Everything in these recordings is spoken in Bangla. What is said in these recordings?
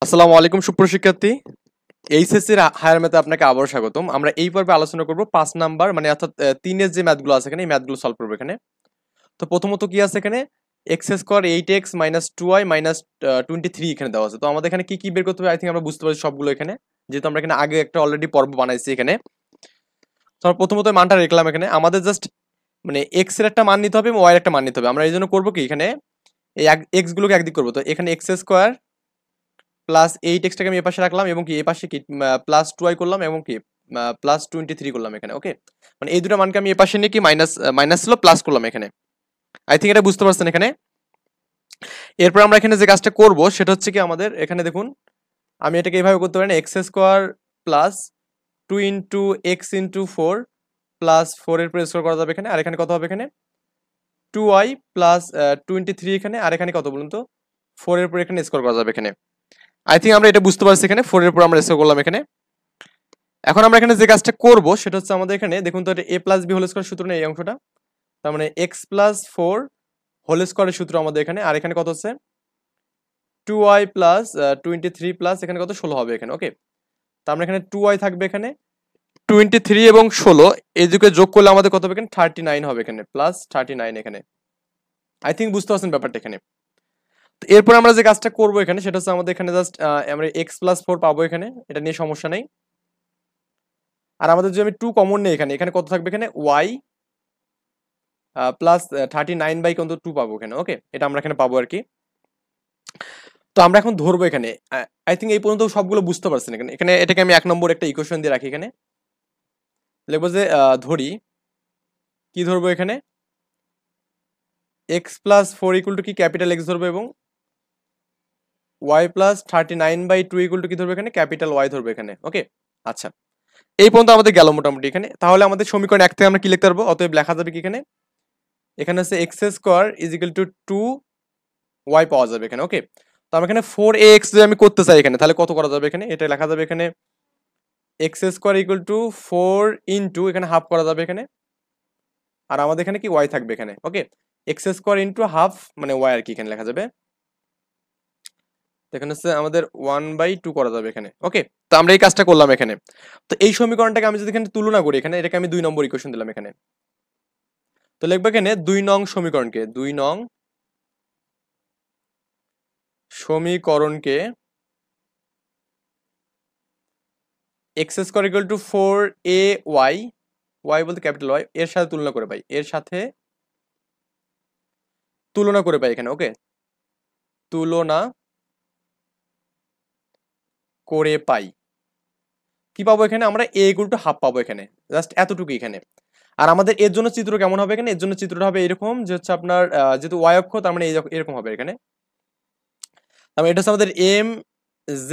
আসসালামু আলাইকুম সুপ্রশিক্ষার্থী। এইচএসসির হায়ার ম্যাথে আপনাকে আবারও স্বাগতম। আমরা এই পর্বে আলোচনা করব 5 নাম্বার মানে অর্থাৎ 3 এর যে ম্যাথগুলো আছে এখানে এই ম্যাথগুলো সলভ করব এখানে। তো প্রথমত কি আছে এখানে x স্কয়ার 8x 2y 23 এখানে দেওয়া আছে। তো আমাদের এখানে কি কি বের করতে হবে আই থিংক আমরা বুঝতে পারছি সবগুলো এখানে। যেহেতু আমরা এখানে আগে একটা অলরেডি পর্ব বানাইছি এখানে। তো আমরা প্রথমত মানটা রাখলাম এখানে। আমাদের জাস্ট মানে x এর একটা মান নিতে হবে এবং y এর একটা মান নিতে হবে। আমরা এইজন্য করব কি এখানে এই x গুলোকে একদিক করব। তো এখানে x স্কয়ার প্লাস 8x টাকে আমি এই পাশে রাখলাম এবং কি এই পাশে কি প্লাস 2y করলাম এবং কি প্লাস 23 করলাম এখানে। ওকে, মানে এই দুটো মানকে আমি এই পাশে নিয়ে কি মাইনাস ছিল প্লাস করলাম এখানে। আই থিঙ্ক এটা বুঝতে পারছেন এখানে। এরপর আমরা এখানে যে কাজটা করব সেটা হচ্ছে কি আমাদের এখানে দেখুন আমি এটাকে এইভাবে করতে পারি না, x square plus 2 into x into 4 plus 4 এর পর স্কোয়ার করা যাবে এখানে। আর এখানে কত হবে এখানে 2y প্লাস 23 এখানে। আর এখানে কত বলুন তো 4 এর পর এখানে স্কোয়ার করা যাবে এখানে। আই থিঙ্ক আমরা এটা বুঝতে পারছি এখানে 4 এর পর আমরা স্কোয়ার করলাম এখানে। এখন আমরা এখানে যে কাজটা করব সেটা হচ্ছে আমাদের এখানে দেখুন তো এটা a plus b whole square সূত্র নেই এই অংশটা, তার মানে x প্লাস 4 হোল স্কোয়ারের সূত্র আমাদের এখানে। আর এখানে কত হচ্ছে 2y প্লাস 23 প্লাস এখানে কত 16 হবে এখানে। ওকে, তার মানে এখানে 2y থাকবে এখানে 23 এবং 16 এই দুটোকে যোগ করলে আমাদের কত হবে এখানে 39 হবে এখানে, প্লাস 39 এখানে। আই থিঙ্ক বুঝতে পারছেন ব্যাপারটা এখানে। তো এরপর আমরা যে কাজটা করব এখানে সেটা হচ্ছে আমাদের এখানে জাস্ট আমরা x প্লাস 4 পাবো এখানে, এটা নিয়ে সমস্যা নেই। আর আমাদের যদি আমি 2 কমন নেই এখানে, এখানে কত থাকবে এখানে y প্লাস 39 বাই কিন্তু 2 পাবো এখানে। ওকে, এটা আমরা এখানে পাবো আর কি। তো আমরা এখন ধরবো এখানে, আই থিঙ্ক এই পর্যন্ত সবগুলো বুঝতে পারছেন এখানে। এখানে এটাকে আমি 1 নম্বর একটা ইকুয়েশন দিয়ে রাখি এখানে, লিখবো যে ধরি কি ধরবো এখানে x প্লাস 4 ইকুয়াল টু কি ক্যাপিটাল x ধরবো এবং y প্লাস 39/2 ইকুয়াল টু কি ধরবো এখানে ক্যাপিটাল y ধরবো এখানে। ওকে, আচ্ছা এই পর্যন্ত আমাদের গেল মোটামুটি এখানে। তাহলে আমাদের সমীকরণ 1 থেকে আমরা কি লিখতে পারবো, অতএব লেখা যাবে কি এখানে এখানে হচ্ছে x square is equal two 2y পাওয়া যাবে এখানে। ওকে, তো আমরা এখানে 4ax যদি আমি করতে চাই এখানে তাহলে কত করা যাবে এখানে, এটা লেখা যাবে এখানে x square equal to 4 into এখানে হাফ করা যাবে এখানে। আর আমাদের এখানে কি y থাকবে এখানে। ওকে, x স্কয়ার ইনটু হাফ মানে y আর কি এখানে লেখা যাবে। এখানে হচ্ছে আমাদের 1/2 করা যাবে এখানে। ওকে, তো আমরা এই কাজটা করলাম এখানে। তো এই সমীকরণটাকে আমি যদি এখানে তুলনা করি এখানে, এটাকে আমি 2 নম্বর ইকুয়েশন দিলাম এখানে। তো লিখবো এখানে 2 নং সমীকরণকে, 2 নং সমীকরণকে x square equal to 4ay, y বলতে ক্যাপিটাল y, এর সাথে তুলনা করে পাই, এর সাথে তুলনা করে পাই এখানে। ওকে, তুলনা করে পাই কি পাবো এখানে আমরা a ইকুয়াল টু হাফ পাবো এখানে, জাস্ট এতটুকু এখানে। আর আমাদের এর জন্য চিত্র কেমন হবে এখানে, এর জন্য চিত্রটা হবে এরকম যে হচ্ছে আপনার যেহেতু y অক্ষ তার মানে এরকম হবে এখানে। তার মানে এটা হচ্ছে আমাদের m z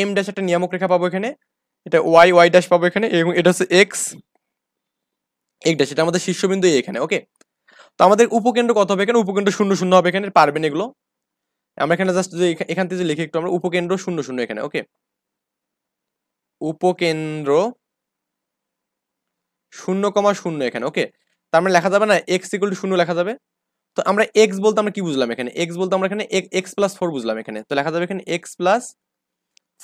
m ড্যাশ একটা নিয়ামক রেখা পাবো এখানে, এটা y y ড্যাশ পাবো এখানে এবং এটা হচ্ছে x x ড্যাশ, এটা আমাদের শীর্ষবিন্দু এখানে। ওকে, তো আমাদের উপকেন্দ্র কত হবে এখানে, উপকেন্দ্র 0 0 হবে এখানে, পারবেন এগুলো। আমরা এখানে জাস্ট যে এখান থেকে লিখি একটু আমরা উপকেন্দ্র 0 0 এখানে। ওকে, উপকেন্দ্র 0,0 এখানে। ওকে, তার মানে লেখা যাবে না x ইকুয়াল টু 0 লেখা যাবে। তো আমরা x বলতে আমরা কি বুঝলাম এখানে, x বলতে আমরা এখানে x প্লাস 4 বুঝলাম এখানে। তো লেখা যাবে এখানে x প্লাস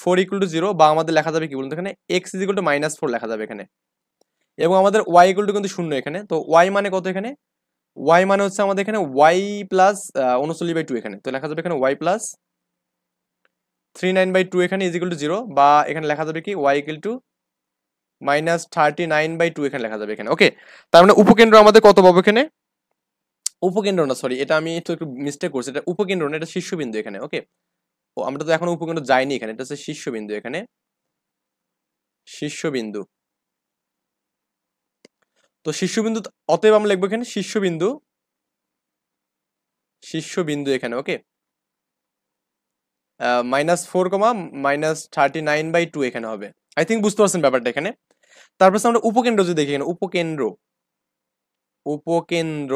4 ইকুয়াল টু 0, বা আমাদের লেখা যাবে কি বলুন তো এখানে x ইজ ইকুয়াল টু -4 লেখা যাবে এখানে। এবং আমাদের y ইকুয়াল টু কিন্তু 0 এখানে। তো y মানে কত এখানে, y মানে হচ্ছে আমাদের এখানে y প্লাস 39/2 এখানে। তো লেখা যাবে এখানে y প্লাস 39/2 এখানে ইজ ইকুয়াল টু 0, বা এখানে লেখা যাবে কি y ইকুয়াল টু -39/2 এখানে লেখা যাবে এখানে। ওকে, তার মানে উপকেন্দ্র আমাদের কত পাবো এখানে, উপকেন্দ্র না সরি এটা আমি একটু মিস্টেক করছি, এটা উপকেন্দ্র না এটা শীর্ষবিন্দু এখানে। ওকে, ও আমরা তো এখনো উপকেন্দ্র যাইনি এখানে, এটা হচ্ছে শীর্ষবিন্দু এখানে, শীর্ষবিন্দু। তো শীর্ষবিন্দু অতএব আমরা লিখবো এখানে শীর্ষবিন্দু, শীর্ষবিন্দু এখানে। ওকে, -4, -39/2 এখানে হবে। আই থিঙ্ক বুঝতে পারছেন ব্যাপারটা এখানে। তারপর আমরা উপকেন্দ্র যদি দেখি এখানে, উপকেন্দ্র উপকেন্দ্র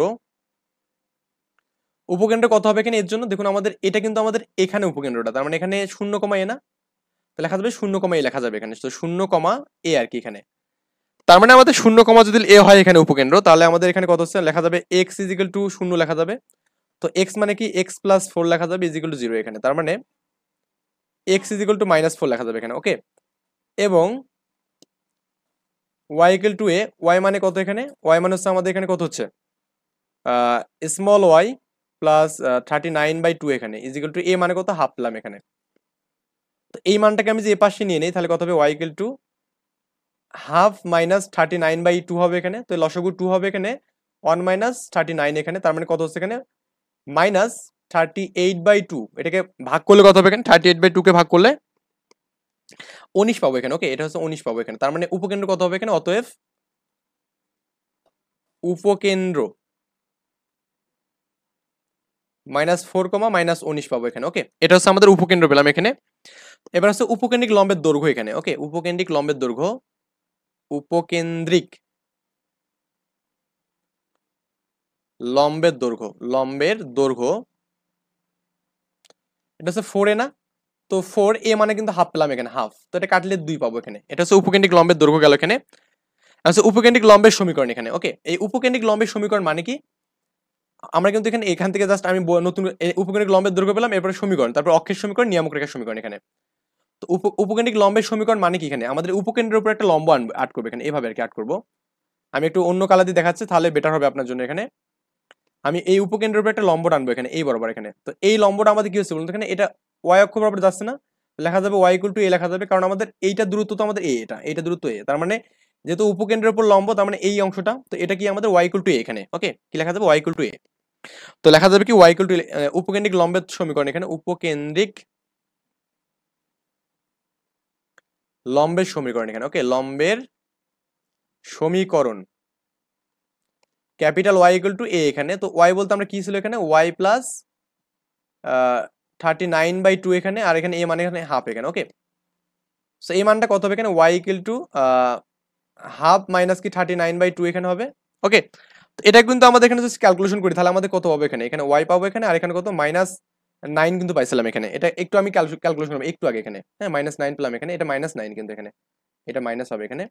উপকেন্দ্র কত হবে এখানে, এর জন্য দেখুন আমাদের এটা কিন্তু আমাদের এখানে উপকেন্দ্রটা, তার মানে এখানে 0, না তো লেখা যাবে 0, লেখা যাবে এখানে। তো 0, আর কি এখানে। তার মানে আমাদের 0, যদি এ হয় এখানে উপকেন্দ্র, তাহলে আমাদের এখানে কত হচ্ছে লেখা যাবে x ইজ ইকুয়াল টু 0 লেখা যাবে। তো x মানে কি x প্লাস 4 লেখা যাবে ইজ ইকুয়াল টু 0 এখানে। তার মানে এক্স ইজ ইকুয়াল টু -4 লেখা যাবে এখানে, ওকে। এবং Y equal to A, Y মানে কত এখানে, ওয়াই মানে হচ্ছে আমাদের এখানে কত হচ্ছে, স্মল ওয়াই প্লাস 39/2 এখানে ইজ ইকুয়াল টু এ মানে কত, হাফ পেলাম এখানে। তো এই মানটাকে আমি যে এ পাশে নিয়ে নেই তাহলে কত হবে, Y equal to half minus 39/2 হবে এখানে। তো লসাগু 2 হবে এখানে, 1 মাইনাস 39 এখানে, তার মানে কত হচ্ছে এখানে -38/2। এটাকে ভাগ করলে কত হবে এখানে, 38/2 কে ভাগ করলে 19 পাবো এখানে, ওকে। এটা হচ্ছে 19 পাবো এখানে, তার মানে উপকেন্দ্র কত হবে এখানে, অতএব উপকেন্দ্র -4, -19 পাবো এখানে, ওকে। এটা হচ্ছে আমাদের উপকেন্দ্র পেলাম এখানে। এবার হচ্ছে উপকেন্দ্রিক লম্বের দৈর্ঘ্য এখানে, ওকে। উপকেন্দ্রিক লম্বের দৈর্ঘ্য, উপকেন্দ্রিক লম্বের দৈর্ঘ্য এটা হচ্ছে 4a না, তো 4a মানে কিন্তু হাফ পেলাম এখানে, হাফ। তো এটা কাটলে 2 পাবো এখানে। এটা হচ্ছে উপকেন্দ্রিক লম্বের দৈর্ঘ্য গেল এখানে। আচ্ছা, উপকেন্দ্রিক লম্বের সমীকরণ এখানে, ওকে। এই উপকেন্দ্রিক লম্বের সমীকরণ মানে কি, আমরা কিন্তু এখান থেকে জাস্ট আমি নতুন উপকেন্দ্রিক লম্বের দৈর্ঘ্য পেলাম, এরপরে সমীকরণ, তারপর অক্ষের সমীকরণ, নিয়ামক রেখার সমীকরণ এখানে। তো উপকেন্দ্রিক লম্বের সমীকরণ মানে কি, এখানে আমাদের উপকেন্দ্রের উপর একটা লম্ব আট করবে এখানে, এভাবে আর কি আট করবো। আমি একটু অন্য কালার দিয়ে দেখাচ্ছি, তাহলে বেটার হবে আপনার জন্য। এখানে আমি এই উপকেন্দ্রের উপর একটা লম্ব টানবো এখানে, এই বরাবর এখানে। তো এই লম্বটা আমাদের কি হচ্ছে বলুন, এখানে এটা ওয়াই অক্ষ বরাবর যাচ্ছে না, লেখা যাবে ওয়াই ইকুয়াল টু এ লেখা যাবে, কারণ আমাদের এইটা দূরত্ব তো আমাদের এ, এইটা দূরত্ব এ, তার মানে যেহেতু উপকেন্দ্রের উপর লম্ব, তার মানে এই অংশটা, তো এটা কি আমাদের ওয়াই ইকুয়াল টু এ এখানে, ওকে। কি লেখা যাবে, ওয়াই ইকুয়াল টু এ। তো লেখা যাবে কি ওয়াই ইকুয়াল টু, উপকেন্দ্রিক লম্বের সমীকরণ এখানে, উপকেন্দ্রিক লম্বের সমীকরণ এখানে, ওকে। লম্বের সমীকরণ ক্যাপিটাল ওয়াই ইকুয়াল টু এ এখানে। তো ওয়াই বলতে আমরা কি ছিল এখানে, ওয়াই প্লাস 39/2 এখানে, আর এখানে এ মানে এখানে হাফ এখানে, ওকে। সো এই মানটা কত হবে এখানে, Y equal to half minus কি 39/2 এখানে হবে, ওকে। তো এটা কিন্তু আমাদের এখানে যদি ক্যালকুলেশন করি তাহলে আমাদের কত হবে এখানে, এখানে ওয়াই পাবো এখানে, আর এখানে কত -9 কিন্তু পাইছিলাম এখানে। এটা একটু আমি ক্যালকুলেশন করবো একটু আগে এখানে, হ্যাঁ, -9 পেলাম এখানে, এটা -9 কিন্তু এখানে, এটা মাইনাস হবে এখানে।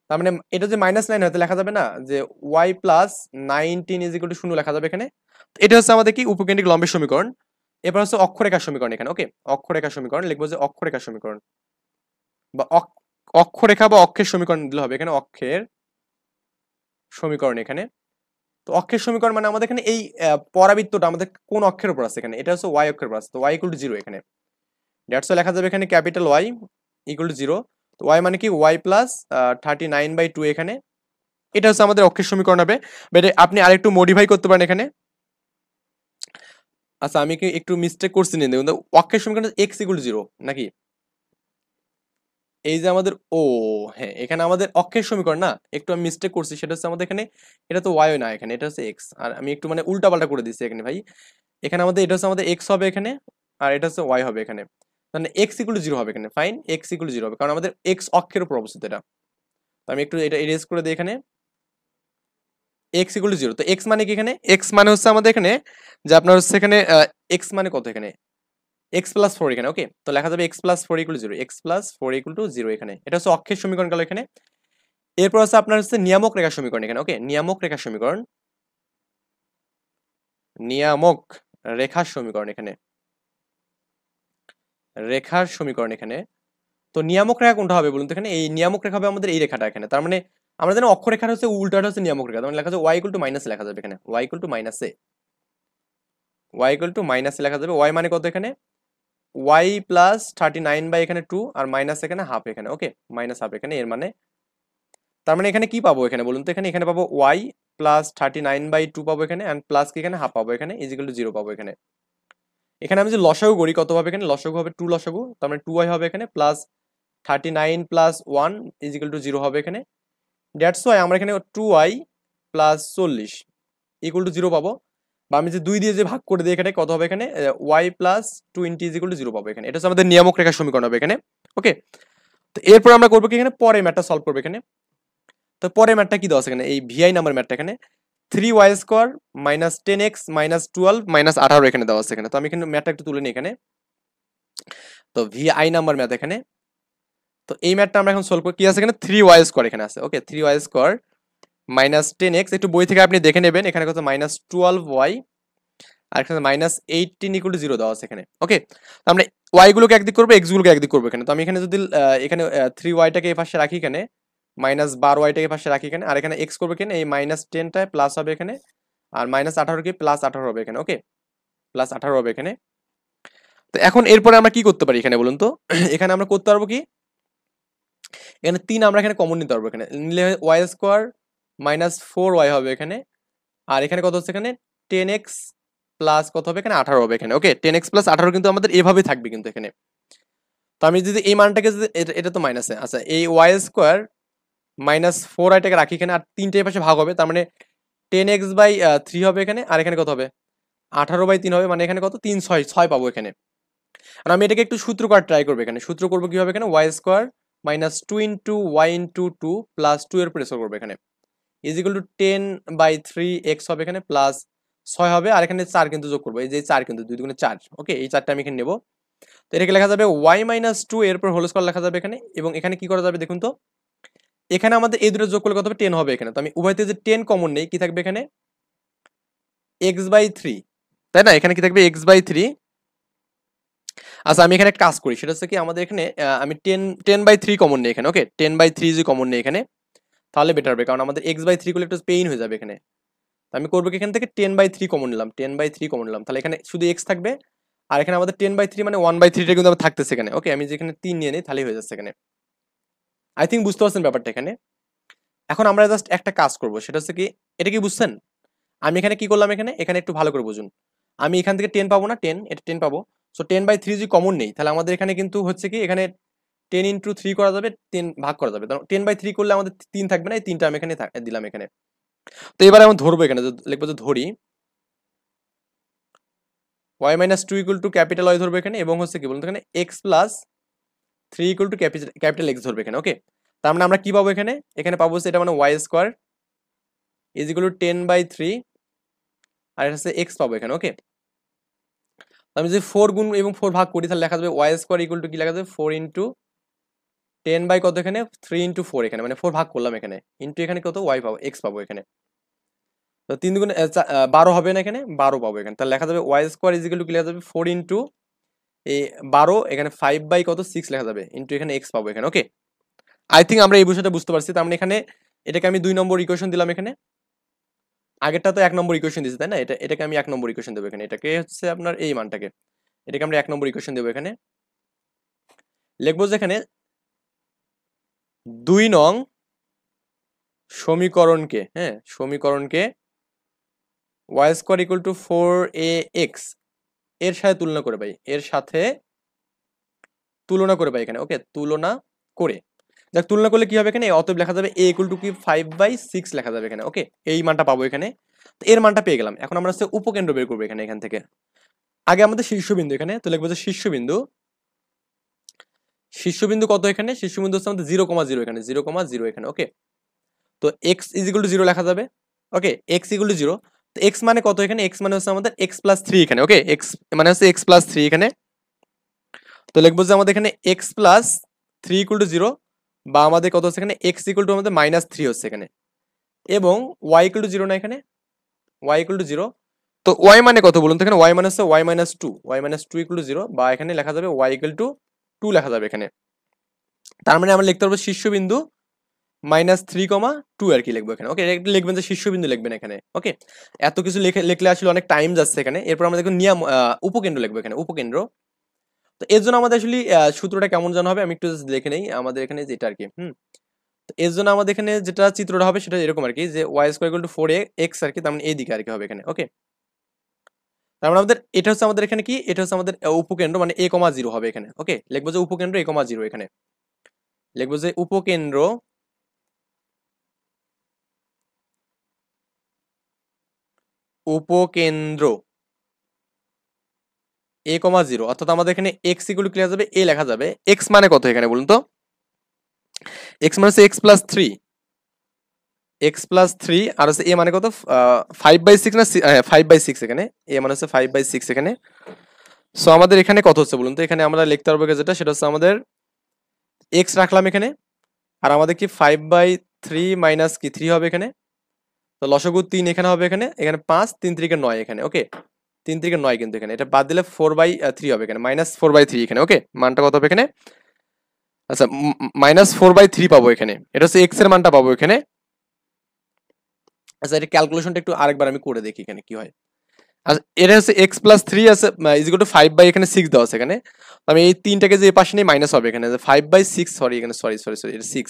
তার মানে এটা যে -9 হতে লেখা যাবে না যে Y plus 19 is equal to 0 লেখা যাবে এখানে। এটা হচ্ছে আমাদের কি উপকেন্দ্রিক লম্বের সমীকরণ। এবার হচ্ছে অক্ষরেখার সমীকরণ এখানে, ওকে। অক্ষরেখার সমীকরণ লিখবো যে অক্ষরেখার সমীকরণ, বা অক্ষরেখা বা অক্ষের সমীকরণ দিলে হবে এখানে, অক্ষের সমীকরণ এখানে। তো অক্ষের সমীকরণ মানে আমাদের এখানে এই পরাবৃত্তটা আমাদের কোন অক্ষের উপর আছে এখানে, এটা হচ্ছে ওয়াই অক্ষের উপর আছে। তো ওয়াই ইকুয়াল টু 0 এখানে, দ্যাটস লেখা যাবে এখানে ক্যাপিটাল ওয়াই ইকুয়াল টু 0। তো ওয়াই মানে কি ওয়াই প্লাস 39/2 এখানে। এটা হচ্ছে আমাদের অক্ষের সমীকরণ হবে। বাট আপনি আরেকটু মডিফাই করতে পারেন এখানে। আচ্ছা, আমি কি একটু মিস্টেক করছি না, দেখুন অক্ষের সমীকরণ এক্স ইকুয়াল টু 0 নাকি, এই যে আমাদের ও, হ্যাঁ, এখানে আমাদের অক্ষের সমীকরণ না, একটু আমি মিস্টেক করছি, সেটা হচ্ছে আমাদের এখানে এটা তো ওয়াই না, এখানে এটা হচ্ছে এক্স, আর আমি একটু মানে উল্টাপাল্টা করে দিচ্ছি এখানে ভাই। এখানে আমাদের এটা হচ্ছে আমাদের এক্স হবে এখানে, আর এটা হচ্ছে ওয়াই হবে এখানে। মানে এক্স ইকুয়াল টু 0 হবে এখানে, ফাইন, এক্স ইকুয়াল টু 0 হবে, কারণ আমাদের এক্স অক্ষের উপর অবস্থিত এটা। তো আমি একটু এটা এরেজ করে দিই এখানে, এক্স ইকুয়াল টু 0। তো এক্স মানে কি এখানে, এক্স মানে হচ্ছে আমাদের এখানে যে আপনার হচ্ছে এখানে এক্স মানে কত এখানে, x+4 এখানে, ওকে। তো লেখা যাবে x+4 equal to 0, x+4 equal to 0 এখানে। এটা হচ্ছে অক্ষের সমীকরণ গেল এখানে। এরপর আছে আপনার হচ্ছে নিয়ামক রেখার সমীকরণ এখানে, ওকে। নিয়ামক রেখার সমীকরণ, নিয়ামক রেখার সমীকরণ এখানে, রেখার সমীকরণ এখানে। তো নিয়ামক রেখা কোনটা হবে বলুন তো, এখানে এই নিয়ামক রেখা হবে আমাদের এই রেখাটা এখানে। তার মানে আমরা জানি অক্ষরেখার হচ্ছে উল্টাটা হচ্ছে নিয়ামক রেখা, তার মানে লেখা যাবে y ইকুয়াল টু মাইনাস লেখা যাবে এখানে, y equal to minus A, y equal to minus লেখা যাবে। y মানে কত এখানে, y প্লাস 39 বাই এখানে 2, আর মাইনাস এখানে হাফ এখানে, ওকে, মাইনাস হাফ এখানে। এর মানে তার মানে এখানে কি পাবো এখানে বলুন তো, এখানে এখানে পাবো y প্লাস 39/2 পাবো এখানে, এন্ড প্লাস কি এখানে হাফ পাবো এখানে, ইজ ইকুয়াল টু 0 পাবো এখানে। এখানে আমি যে লসাগু করি কত হবে এখানে, লসাগু হবে 2 লসাগু, তার মানে 2y হবে এখানে, plus 39 plus 1 is equal to 0 হবে এখানে। দ্যাটস ওয়াই আমরা এখানে 2y প্লাস 40 ইকুয়াল টু 0 পাবো। বা আমি যে 2 দিয়ে যে ভাগ করে দিই এখানে কত হবে এখানে, y plus 20 is equal to 0 পাবো এখানে। এটা হচ্ছে আমাদের নিয়ামক রেখার সমীকরণ হবে এখানে, ওকে। তো এরপর আমরা করবো কি এখানে, পরে ম্যাথটা সলভ করবো এখানে। তো পরে ম্যাথটা কি দেওয়া আছে এখানে, এই ভিআই নাম্বার ম্যাথটা এখানে 3y² minus 10x minus 12 minus 18 এখানে দেওয়া আছে এখানে। তো আমি এখানে ম্যাথটা একটু তুলে নিই এখানে। তো ভিআই নাম্বার ম্যাথ এখানে। তো এই ম্যাথটা আমরা এখন সলভ করি, কি আছে এখানে 3y² এখানে আছে, ওকে। 3y² মাইনাস 10x, একটু বই থেকে আপনি দেখে নেবেন, এখানে কত -12y আর এখানে -18 = 0 দেওয়া আছে এখানে। ওকে, তো আমরা ওয়াই গুলোকে একদিক করবো, এক্স গুলোকে একদিক করবো এখানে। তো আমি এখানে যদি এখানে 3y-টাকে এই পাশে রাখি এখানে, -12y-টাকে পাশে রাখি এখানে, আর এখানে এক্স করবো এখানে, এই -10টায় প্লাস হবে এখানে, আর -18 কি +18 হবে এখানে। ওকে, +18 হবে এখানে। তো এখন এরপরে আমরা কি করতে পারি এখানে বলুন তো? এখানে আমরা করতে পারবো কি, এখানে 3 আমরা এখানে কমন নিতে পারবো। এখানে নিলে y² -4y হবে এখানে, আর এখানে কত হচ্ছে এখানে 10x প্লাস কত হবে এখানে 18 হবে এখানে। ওকে, 10x + 18 কিন্তু আমাদের এভাবে থাকবে কিন্তু এখানে। তো আমি যদি এই মানটাকে যদি এটা তো মাইনাসে, আচ্ছা এই y² -4y-টাকে রাখি এখানে, আর 3টে পাশে ভাগ হবে, তার মানে 10x/3 হবে এখানে, আর এখানে কত হবে 18/3 হবে, মানে এখানে কত 3 6 6 পাবো এখানে। আর আমি এটাকে একটু সূত্র করার ট্রাই করবো এখানে। সূত্র করবো কি হবে এখানে, y² -2 * y * 2 + 2 এর উপর স্কোয়ার করবো এখানে, = 10/3x হবে এখানে, প্লাস 6 হবে, আর এখানে 4 কিন্তু যোগ করবো, এই যে 4 কিন্তু 2 × 4। ওকে, এই 4টা আমি এখানে নেবো। তো এটাকে লেখা যাবে y - 2 এর উপর হোল স্কয়ার লেখা যাবে এখানে, এবং এখানে কি করা যাবে দেখুন তো, এখানে আমাদের এই দুটো যোগ করলে কত হবে 10 হবে এখানে। তো আমি উভয় থেকে যে 10 কমন নেই, কি থাকবে এখানে x/3, তাই না? এখানে কি থাকবে x/3। আচ্ছা আমি এখানে একটা কাজ করি, সেটা হচ্ছে কি আমাদের এখানে আমি 10/3 কমন নেই এখানে। ওকে, 10/3 যদি কমন নেই এখানে তাহলে বেটার হবে, কারণ আমাদের x/3 করলে একটু পেইন হয়ে যাবে এখানে। আমি করবো কি, এখান থেকে 10/3 কমন নিলাম, 10/3 কমন নিলাম, তাহলে এখানে শুধু x থাকবে, আর এখানে আমাদের 10/3 মানে 1/3টা কিন্তু আমার থাকতেছে এখানে। ওকে, আমি যেখানে 3 নিয়ে নিই তাহলেই হয়ে যাচ্ছে এখানে। আই থিঙ্ক বুঝতে পারছেন ব্যাপারটা এখানে। এখন আমরা জাস্ট একটা কাজ করব, সেটা হচ্ছে কি, এটা কি বুঝছেন? আমি এখানে কি করলাম এখানে, এখানে একটু ভালো করে বুঝুন। আমি এখান থেকে 10 পাবো না, 10 এটা 10 পাবো। সো 10/3 যদি কমন নেই, তাহলে আমাদের এখানে কিন্তু হচ্ছে কি, এখানে 10 × 3 করা যাবে, 10 ভাগ করা যাবে। 10/3 করলে আমাদের 3 থাকবে না, এই 3টা আমি এখানে দিলাম এখানে। তো এবারে আমি ধরবো এখানে, লিখবো যে ধরি y - 2 = Y ধরবো এখানে, এবং হচ্ছে কি বলুন তো এখানে x + 3 = X ধরবো এখানে। ওকে, তার মানে আমরা কি পাবো এখানে, এখানে পাবো হচ্ছে এটা মানে y² = 10/3, আর এটা হচ্ছে x পাবো এখানে। ওকে, আমি যদি 4 গুণ এবং 4 ভাগ করি, তাহলে লেখা যাবে y² কি লেখা যাবে 4 × 10 বাই কত এখানে 3 × 4 এখানে, মানে 4 ভাগ করলাম এখানে, ইন্টু এখানে কত y পাবো, x পাবো এখানে। তো 3 দুগুণে 12 হবে না এখানে, 12 পাবো এখানে। তাহলে লেখা যাবে y² কি লেখা যাবে 4 × এই 12 এখানে 5 বাই কত 6 লেখা যাবে, ইন্টু এখানে x পাবো এখানে। ওকে, আই থিঙ্ক আমরা এই বিষয়টা বুঝতে পারছি। তার মানে এখানে এটাকে আমি 2 নম্বর ইকুয়েশন দিলাম এখানে, আগেরটা তো 1 নম্বর ইকুয়েশন দিয়েছি তাই না, এটাকে আমি 1 নম্বর ইকুয়েশন দেবো এখানে, এটাকে হচ্ছে আপনার এই মানটাকে, এটাকে আমরা 1 নম্বর ইকুয়েশন দেবো এখানে। লিখবো যে এখানে 2 নং সমীকরণকে, হ্যাঁ সমীকরণকে y² = 4ax এর সাথে তুলনা করে পাই, এর সাথে তুলনা করে পাই এখানে। ওকে, তুলনা করে, দেখ তুলনা করলে কি হবে এখানে, অতএব লেখা যাবে a = কি 5/6 লেখা যাবে এখানে। ওকে, এই মানটা পাবো এখানে। তো এর মানটা পেয়ে গেলাম। এখন আমরা হচ্ছে উপকেন্দ্র বের করবো এখানে। এখান থেকে আগে আমাদের শীর্ষবিন্দু এখানে, তো লিখবো যে শীর্ষবিন্দু, শীর্ষবিন্দু কত এখানে, শীর্ষবিন্দু হচ্ছে আমাদের 0,0 এখানে, 0,0 এখানে। ওকে, তো x = 0 লেখা যাবে। ওকে, x = 0, তো x মানে কত এখানে, x মানে হচ্ছে আমাদের x + 3 এখানে। ওকে, x মানে হচ্ছে x + 3 এখানে। তো লিখবো যে আমাদের এখানে x + 3 = 0, বা আমাদের কত হচ্ছে এখানে x = আমাদের -3 হচ্ছে এখানে, এবং y = 0 না এখানে, y = 0। তো y মানে কত বলুন তো এখানে, y মানে হচ্ছে y - 2, y - 2 = 0, বা এখানে লেখা যাবে y = 2 লেখা যাবে এখানে। তার মানে আমরা লিখতে পারবো শীর্ষবিন্দু -3,2 আর কি লিখবো এখানে। ওকে, এটা লিখবেন যে শীর্ষবিন্দু লিখবেন এখানে। ওকে, এত কিছু লিখলে আসলে অনেক টাইম যাচ্ছে এখানে। এরপর আমরা দেখুন নিয়ম উপকেন্দ্র লিখবো এখানে, উপকেন্দ্র। তো এর জন্য আমাদের আসলে সূত্রটা কেমন জানা হবে, আমি একটু দেখে নেই আমাদের এখানে যেটা আর কি। তো এর জন্য আমাদের এখানে যেটা চিত্রটা হবে সেটা এরকম আর কি, যে y² = 4ax আর কি, তার মানে এইদিকে আর কি হবে এখানে। ওকে, তার মানে আমাদের এটা হচ্ছে আমাদের এখানে কি, এটা হচ্ছে আমাদের উপকেন্দ্র, মানে a,0 হবে এখানে। ওকে, লিখবো যে উপকেন্দ্র a,0 এখানে, লিখবো যে উপকেন্দ্র উপকেন্দ্র a,0, অর্থাৎ আমাদের এখানে x = কি লেখা যাবে, a লেখা যাবে। x মানে কত এখানে বলুন তো, x মানে হচ্ছে x + 3, x + 3, আর হচ্ছে a মানে কত 5/6 না 5/6 এখানে, a মানে হচ্ছে 5/6 এখানে। সো আমাদের এখানে কত হচ্ছে বলুন তো, এখানে আমরা লিখতে পারবো যেটা, সেটা হচ্ছে আমাদের x রাখলাম এখানে, আর আমাদের কি 5/3 মাইনাস কি 3 হবে এখানে। তো লসাগু 3 এখানে হবে এখানে, এখানে 5, 3 × 9 এখানে। ওকে, 3 থেকে 9 কিন্তু এখানে এটা বাদ দিলে 4/3 হবে এখানে, -4/3 এখানে। ওকে, মানটা কত হবে এখানে? আচ্ছা, -4/3 পাবো এখানে, এটা হচ্ছে এক্স এর মানটা পাবো এখানে। আচ্ছা, এটা ক্যালকুলেশনটা একটু আরেকবার আমি করে দেখি এখানে কি হয়। আচ্ছা, এটা হচ্ছে এক্স প্লাস থ্রি আছে ইজিক্যাল টু 5/, এখানে 6 দেওয়া আছে এখানে। তো আমি এই তিনটাকে যে পাশে নিয়ে মাইনাস হবে এখানে 5/6, সরি এখানে সরি এটা 6,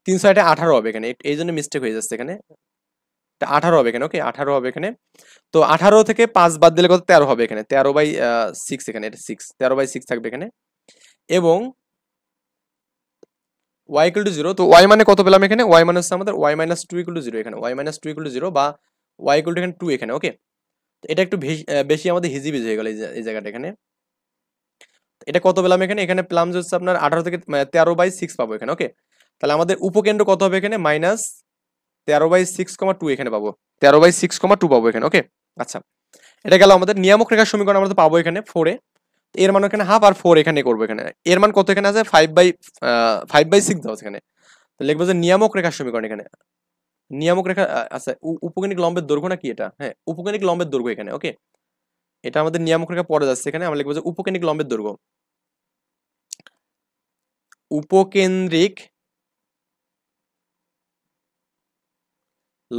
3 6 18 হবে এখানে, এই জন্য মিস্টেক হয়ে যাচ্ছে এখানে। এটা 18 হবে এখানে। ওকে, 18 হবে এখানে। তো 18 থেকে 5 বাদ দিলে কত? 13 হবে এখানে, 13/6 এখানে, এটা 6, 13/6 থাকবে এখানে। এবং y ইকুয়াল টু 0, তো y মানে কত পেলাম এখানে? y মানে হচ্ছে আমাদের y-2 ইকুয়াল টু 0 এখানে, y-2 ইকুয়াল টু 0 বা y ইকুয়াল টু এখানে 2 এখানে। ওকে, এটা একটু বেশি আমাদের হিজিবিজি হয়ে গেল এই জায়গাটা এখানে। এটা কত পেলাম এখানে? এখানে পেলাম যে হচ্ছে আপনার 18 থেকে 13/6 পাবো এখানে। ওকে, তাহলে আমাদের উপকেন্দ্র কত হবে এখানে? -13/6,2 এখানে পাবো, 13/6,2 পাবো এখানে। ওকে, আচ্ছা, এটা গেল আমাদের নিয়ামক রেখার সমীকরণ। আমরা তো পাবো এখানে 4 এ, এর মান এখানে হাফ আর 4 এখানে করবো এখানে। এর মান কত এখানে আছে? 5/6 দেওয়া আছে এখানে। তো লিখবো যে নিয়ামক রেখার সমীকরণ এখানে, নিয়ামক রেখা। আচ্ছা, উপকেন্দ্রিক লম্বের দৈর্ঘ্য নাকি এটা? হ্যাঁ, উপকেন্দ্রিক লম্বের দৈর্ঘ্য এখানে। ওকে, এটা আমাদের নিয়ামক রেখা পড়ে যাচ্ছে এখানে, আমরা লিখবো যে উপকেন্দ্রিক লম্বের দৈর্ঘ্য, উপকেন্দ্রিক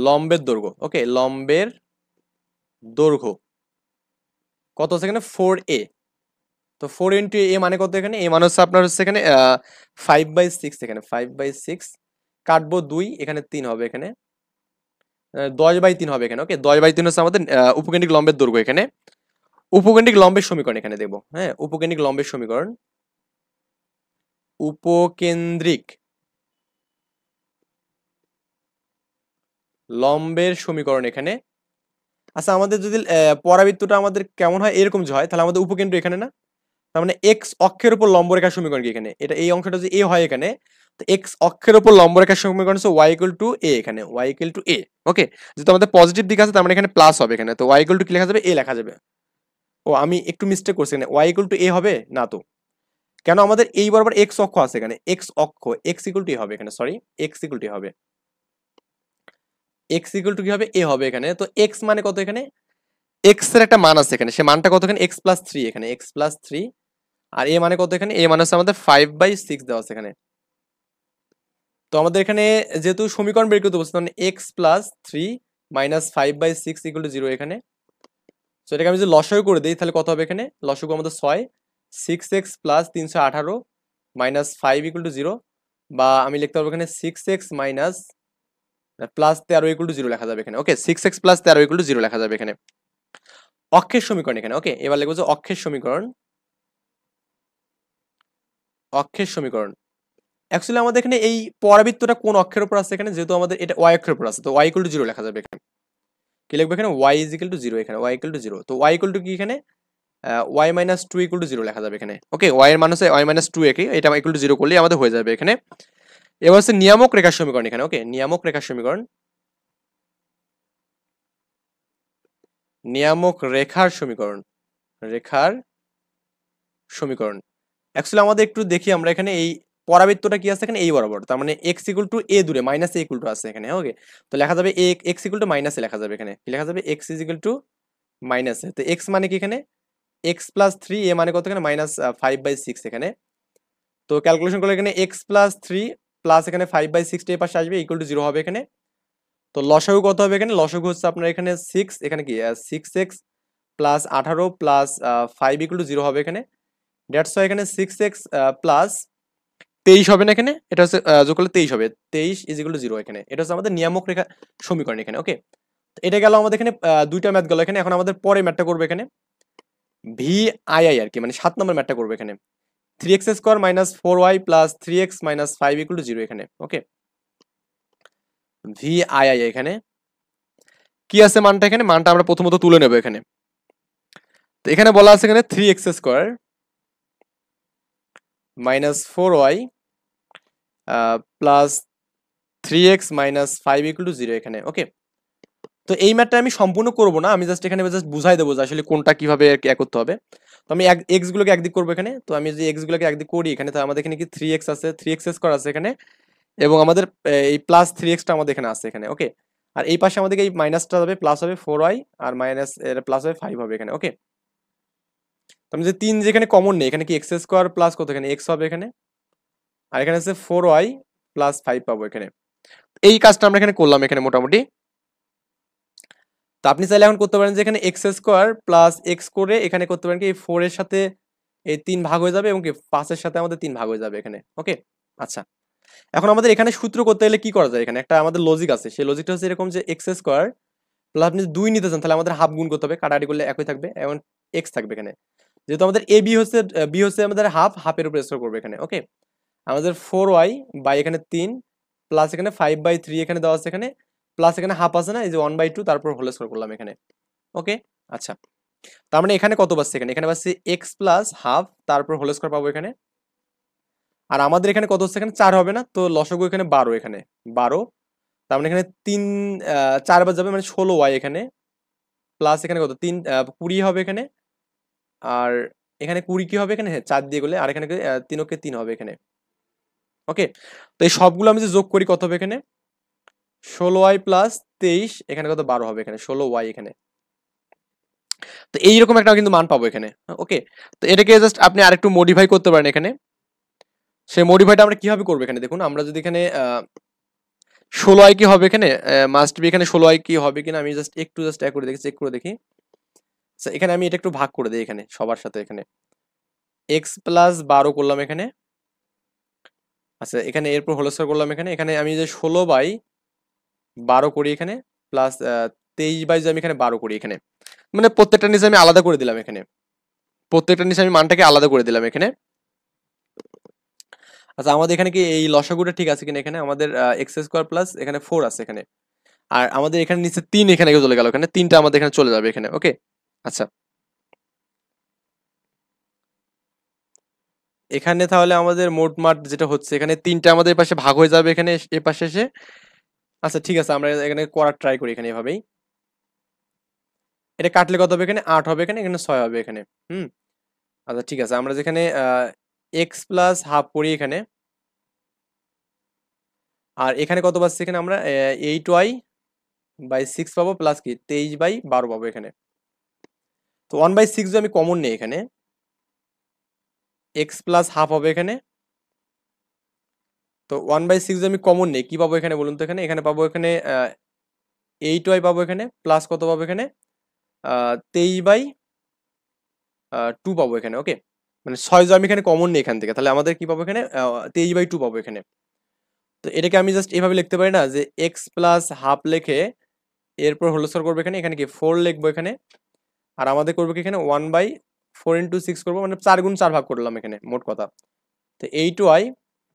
লম্বের দৈর্ঘ্য। ওকে, লম্বের দৈর্ঘ্য কত আছে এখানে? 4a। তো 4 ইন্টু এ মানে কত এখানে? এ মানে হচ্ছে আপনার হচ্ছে এখানে 5/6 এখানে, 5/6 কাটবো 2 এখানে, 3 হবে এখানে, 10/3 হবে এখানে। ওকে, 10/3 হচ্ছে আমাদের উপকেন্দ্রিক লম্বের দৈর্ঘ্য এখানে। উপকেন্দ্রিক লম্বের সমীকরণ এখানে দেখবো। হ্যাঁ, উপকেন্দ্রিক লম্বের সমীকরণ, উপকেন্দ্রিক লম্বের সমীকরণ এখানে। আচ্ছা, আমাদের যদি পরাবৃত্তটা আমাদের কেমন হয়, এরকম যে হয়, তাহলে আমাদের উপকেন্দ্র এখানে না, তার মানে এক্স অক্ষের উপর লম্ব রেখার সমীকরণ কি এখানে? এটা এই অংশটা যে এ হয় এখানে, তো এক্স অক্ষের উপর লম্ব রেখার সমীকরণ হচ্ছে y ইকুয়াল টু a এখানে, y ইকুয়াল টু a। ওকে, যেহেতু আমাদের পজিটিভ দিক আছে তার মানে এখানে প্লাস হবে এখানে, তো y ইকুয়াল টু কি লেখা যাবে? a লেখা যাবে। ও, আমি একটু মিস্টেক করছি এখানে, y ইকুয়াল টু a হবে না তো, কেন? আমাদের এই বরাবর এক্স অক্ষ আছে এখানে, এক্স অক্ষ, এক্স ইকুয়াল টু হবে এখানে, সরি এক্স ইকুয়াল টু হবে, এক্স ইকুয়াল টু কি হবে? a হবে এখানে। তো এক্স মানে কত এখানে? এক্স এর একটা মান আছে এখানে, সে মানটা কত এখানে? এক্স প্লাস থ্রি এখানে, এক্স প্লাস থ্রি। আর এ মানে কত এখানে? এ মানে হচ্ছে আমাদের 5/6 দেওয়া আছে এখানে। তো আমাদের এখানে যেহেতু সমীকরণ বের করতে বলছে, মানে x plus three minus 5/6 equal to 0 এখানে। তো এটাকে আমি যদি লসাগু করে দিই তাহলে কত হবে এখানে? লসাগু আমাদের 6, 6x plus 318 minus 5 equal to 0, বা আমি লিখতে পারবো এখানে 6x minus plus 13 equal to 0 লেখা যাবে এখানে। ওকে, 6x প্লাস 13 ইকুয়াল টু 0 লেখা যাবে এখানে, অক্ষের সমীকরণ এখানে। ওকে, এবার লিখবো যে অক্ষের সমীকরণ, অক্ষের সমীকরণ। অ্যাকচুয়ালি আমাদের এখানে এই পরাবৃত্তটা কোন অক্ষের উপর আছে এখানে? যেহেতু আমাদের এটা y অক্ষের উপর আছে, তো y ইকুয়াল টু 0 লেখা যাবে এখানে। কি লিখবো এখানে? y ইজ ইকুয়াল টু 0 এখানে, y ইকুয়াল টু 0। তো y ইকুয়াল টু কি এখানে? y মাইনাস 2 ইকুয়াল টু 0 লেখা যাবে এখানে। ওকে, y এর মান হচ্ছে y মাইনাস 2 একে, এটা ইকুয়াল টু 0 করলেই আমাদের হয়ে যাবে এখানে। এবার হচ্ছে নিয়ামক রেখার সমীকরণ এখানে। ওকে, নিয়ামক রেখার সমীকরণ, নিয়ামক রেখার সমীকরণ, রেখার সমীকরণ। অ্যাকচুয়ালি আমাদের একটু দেখি আমরা এখানে এই পরাবৃত্তটা কি আছে এখানে? এই বরাবর, তার মানে x ইকুয়াল টু a দূরে মাইনাস a ইকুয়াল টু আছে এখানে। ওকে, তো লেখা যাবে x equal to minus a লেখা যাবে এখানে, কি লেখা যাবে? x is equal to minus a। তো x মানে কি এখানে? x প্লাস থ্রি, a মানে কত এখানে? মাইনাস 5/6 এখানে। তো ক্যালকুলেশন করলে এখানে x প্লাস থ্রি প্লাস এখানে 5/6 এই পাশে আসবে, ইকুয়াল টু 0 হবে এখানে। তো লসাগু কত হবে এখানে? লসাগু হচ্ছে আপনার এখানে 6, এখানে কি 6x plus 18 plus 5 equal to 0 হবে এখানে। দ্যাটস ওয়াই এখানে 6x প্লাস 23 হবে না এখানে, এটা হচ্ছে যোগ করলে 23 হবে, 23 ইজ ইকুয়াল টু 0 এখানে। এটা হচ্ছে আমাদের নিয়ামক রেখা সমীকরণ এখানে। ওকে, এটা গেল আমাদের এখানে দুইটা ম্যাথ গেল এখানে। এখন আমাদের পরে ম্যাথটা করবো এখানে VII আর কি, মানে 7 নম্বর ম্যাথটা করবো এখানে, 3x square minus 4y plus 3x minus 5 equal to 0 এখানে। ওকে, VII এখানে কি আছে মানটা? এখানে মানটা আমরা প্রথমত তুলে নেবো এখানে। তো এখানে বলা আছে এখানে 3x square minus 4y plus 3x minus 5 equal to 0 এখানে। ওকে, তো এই ম্যাথটা আমি সম্পূর্ণ করবো না, আমি জাস্ট এখানে জাস্ট বুঝাই দেবো যে আসলে কোনটা কিভাবে করতে হবে। তো আমি এক্স গুলোকে একদিক করবো এখানে, তো আমি যদি এক্স গুলোকে একদিক করি এখানে, তো আমাদের এখানে কি 3x আছে, 3x স্কোয়ার আছে এখানে, এবং আমাদের এই প্লাস 3xটা আমাদের এখানে আছে এখানে। ওকে, আর এই পাশে আমাদেরকে এই মাইনাসটা যাবে, প্লাস হবে 4y, আর মাইনাস এর প্লাস হবে 5 হবে এখানে। ওকে, তো আমি যে 3 যেখানে কমন নেই, এখানে কি এক্স স্কোয়ার প্লাস কত, এখানে এক্স হবে এখানে, আর এখানে আছে 4y প্লাস 5 পাবো এখানে। এই কাজটা আমরা এখানে করলাম এখানে মোটামুটি। তো আপনি চাইলে এখন করতে পারেন যে এখানে এক্স স্কোয়ার প্লাস এক্স করে এখানে করতে পারেন কি এই 4 এর সাথে এই 3 ভাগ হয়ে যাবে এবং কি 5 এর সাথে আমাদের 3 ভাগ হয়ে যাবে এখানে। ওকে, আচ্ছা, এখন আমাদের এখানে সূত্র করতে গেলে কি করা যায়, এখানে একটা আমাদের লজিক আছে, সেই লজিকটা হচ্ছে এরকম যে এক্স স্কোয়ার প্লাস আপনি 2 নিতে চান তাহলে আমাদের হাফ গুণ করতে হবে, কাটাকাটি করলে একই থাকবে, এবং এক্স থাকবে এখানে। যেহেতু আমাদের এ বি হচ্ছে আমাদের হাফ, হাফের উপর স্কোয়ার করবে এখানে। ওকে, আমাদের 4y বাই এখানে 3 প্লাস এখানে 5/3 এখানে দেওয়া আছে এখানে, প্লাস এখানে হাফ আছে না, এই যে 1/2 তারপর হোল স্কোয়ার করলাম এখানে। ওকে, আচ্ছা, তার মানে এখানে কত পাচ্ছি, এখানে পাচ্ছি এক্স প্লাস হাফ তারপর হোল স্কোয়ার পাবো এখানে। আর আমাদের এখানে কত হচ্ছে, এখানে 4 হবে না, তো লসাগু এখানে 12 এখানে 12, তার মানে এখানে 3 4 বার যাবে মানে 16y এখানে, প্লাস এখানে কত 3 20 হবে এখানে, আর এখানে 20 কি হবে এখানে, হ্যাঁ 4 দিয়ে গেলে, আর এখানে 3 ওকে 3 হবে এখানে। ওকে, তো এই সবগুলো আমি যে যোগ করি কত হবে এখানে, 16y প্লাস 23 এখানে কত 12 হবে এখানে, 16y এখানে। তো এইরকম একটা কিন্তু মান পাবো এখানে। ওকে, তো এটাকে জাস্ট আপনি আরেকটু মডিফাই করতে পারেন এখানে। সেই মডিফাইটা আমরা কিভাবে করবো এখানে দেখুন, আমরা যদি এখানে 16i কি হবে এখানে, মাস্ট বি এখানে 16i কি হবে কিনা, আমি জাস্ট চেক করে দেখি, এখানে আমি এটা একটু ভাগ করে দিই এখানে সবার সাথে, এখানে এক্স প্লাস 12 করলাম এখানে, আচ্ছা এখানে এরপর হোল স্কয়ার করলাম এখানে, এখানে আমি যে 16/12 করি এখানে, প্লাস 23 যে আমি এখানে 12 করি এখানে, মানে প্রত্যেকটা নিচে আমি আলাদা করে দিলাম এখানে, প্রত্যেকটা নিচে আমি মানটাকে আলাদা করে দিলাম এখানে। আচ্ছা, আমাদের এখানে কি এই লসাগুটা ঠিক আছে কিনা, এখানে আমাদের এক্স স্কোয়ার প্লাস এখানে 4 আছে এখানে, আর আমাদের এখানে নিচে 3 এখানে চলে গেল, এখানে 3টা আমাদের এখানে চলে যাবে এখানে। ওকে, আচ্ছা, এখানে তাহলে আমাদের মোটমাট যেটা হচ্ছে, এখানে 3টা আমাদের পাশে ভাগ হয়ে যাবে এখানে এ পাশে এসে। আচ্ছা ঠিক আছে, আমরা এখানে করার ট্রাই করি এখানে এভাবেই। এটা কাটলে কত হবে এখানে, 8 হবে এখানে, এখানে 6 হবে এখানে। হুম, আচ্ছা ঠিক আছে, আমরা যেখানে এক্স প্লাস হাফ করি এখানে, আর এখানে কত পাচ্ছি এখানে আমরা 8y/6 পাবো, প্লাস কি 23/12 পাবো এখানে। তো 1/6 যদি আমি কমন নিই এখানে, এক্স প্লাস হাফ হবে এখানে, তো 1/6 যদি আমি কমন নিই কি পাবো এখানে বলুন তো, এখানে এখানে পাবো এখানে 8y পাবো এখানে, প্লাস কত পাবো এখানে 23/2 পাবো এখানে। ওকে, মানে 6 যদি আমি এখানে কমন নিই এখান থেকে, তাহলে আমাদের কি পাবো এখানে 23/2 পাবো এখানে। তো এটাকে আমি জাস্ট এভাবে লিখতে পারি না, যে এক্স প্লাস হাফ লিখে এরপর হোল স্কয়ার করবো এখানে, এখানে কি 4 লিখবো এখানে, আর আমাদের করবো কি এখানে 1/4 ইন্টু 6 করবো, মানে 4 গুণ 4 ভাগ করলাম এখানে মোট কথা। তো 8y